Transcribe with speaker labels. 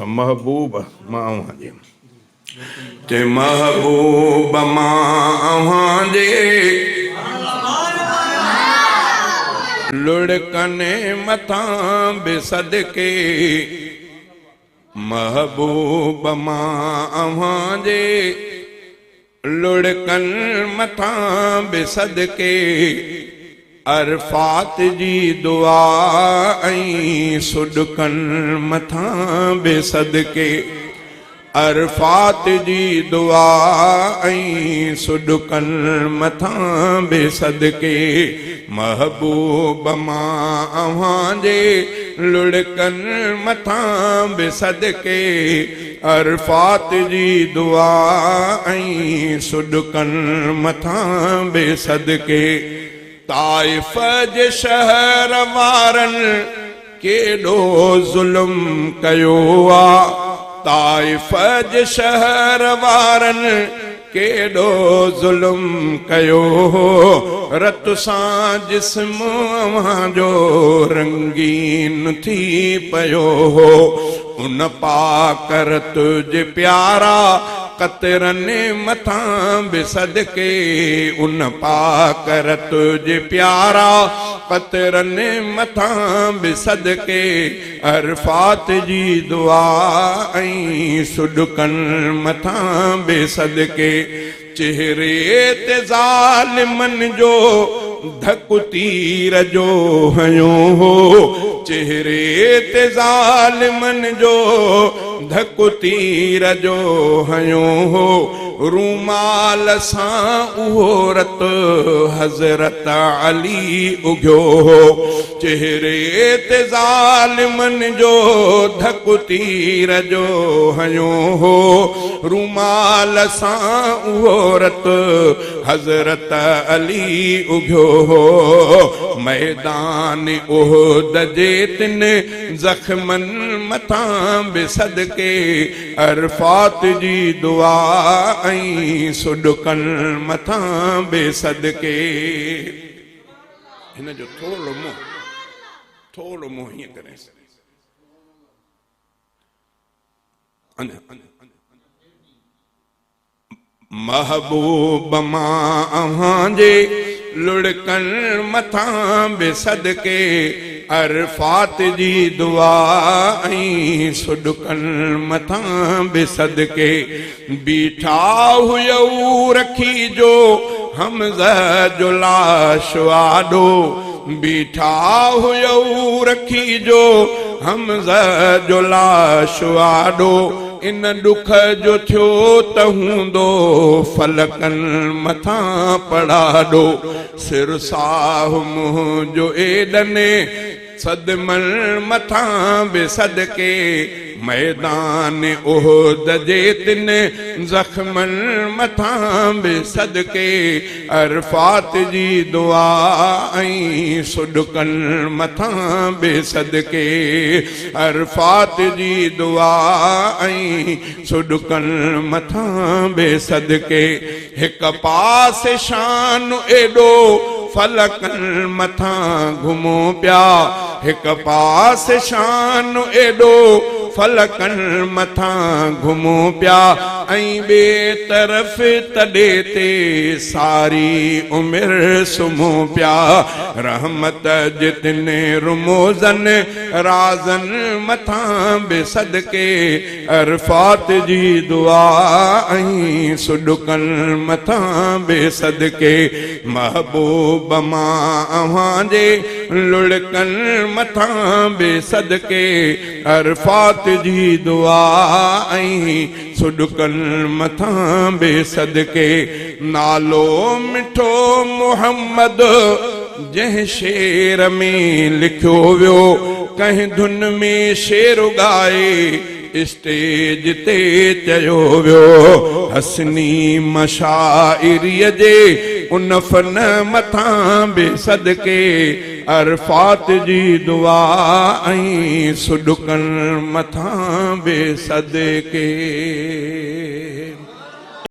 Speaker 1: महबूब मां जे ते महबूब मां जे लुड़कने मथां बि सदके महबूब मां जे लुड़कन मथां बि सदके अरफात जी दुआ ऐं सुडकन मथां बि सदके अरफात जी दुआ ऐं सुडकन मथां बि सदके महबूब मां जे लुड़कन मथां बि सदके अरफात जी दुआ ऐं सुडकन मथां बि सदके ताइफ जे शहर वारनि केॾो ज़ुल्म कयो आहे ताइफ जे शहर वारनि केॾो ज़ुल्म कयो रत सां जिस्म जो रंगीन थी पियो उन पाक रत जे प्यारा कतरनि मथां बि सदके उन पाक रत जे प्यारा कतरनि मथां बि सदके अरफात जी दुआ ऐं सुडकन मथां बि सदके चेहरे ते ज़ालिमन जो धक तीर जो हयो हो चेहरे ते ज़ालिमन जो धक तीर जो हयो हो रूमाल सां उहो रत हज़रत अली उगियो हो चेहरे ते ज़ालिमन जो धक तीर जो हयो हो रूमाल सां उहो रत हज़रत अली उगियो हो मैदान उहद जे तिन ज़ख्मन मथां बि सदके अरफात जी दुआ ऐं सुडकन मथां बि सदके हिन जो थोरो मुंहुं हीअं करे महबूब मां जे लुड़कन मथां बि सदके अरफात जी दुआ ऐं सुडकन मथां बि सदके बीठा हुयऊ रखी जो हमज़ा जो लाश वाॾो बीठा हुयऊ रखी जो हमज़ा जो लाश वाॾो इन दुख जो थियो त हूंदो फलकन मथां पढ़ाॾो सिर साह मुंहुं जो एडने सदमन मथां बि सदके मैदान उहद जे तिन ज़ख्मन मथां बि सदके अरफात जी दुआ ऐं सुडकन मथां बि सदके अरफात जी दुआ ऐं सुडकन मथां बि सदके हिक पासे शान एॾो फलकन मथां घुमो पिया हिक पासे शान एॾो फलकन मथां घुमो पिया ऐं ॿिए तरफ़ तॾे ते सारी उमिरि सुम्हो पिया रहमत जितने रुमोज़न राज़न मथां बि सदके अरफात जी दुआ ऐं सुडकन मथां बि सदके महबूब मां जे लुड़कन मथां बि सदके अरफात जी दुआ ऐं सुडकन मथां बि सदके नालो मिठो मोहम्मद जंहिं शेर में लिखियो वियो कंहिं धुन में शेर ॻाए स्टेज ते चयो वियो हसनी मशाइरीअ जे उन फन मथां बि सदके अरफात जी दुआ ऐं सुडकन मथां बि सदके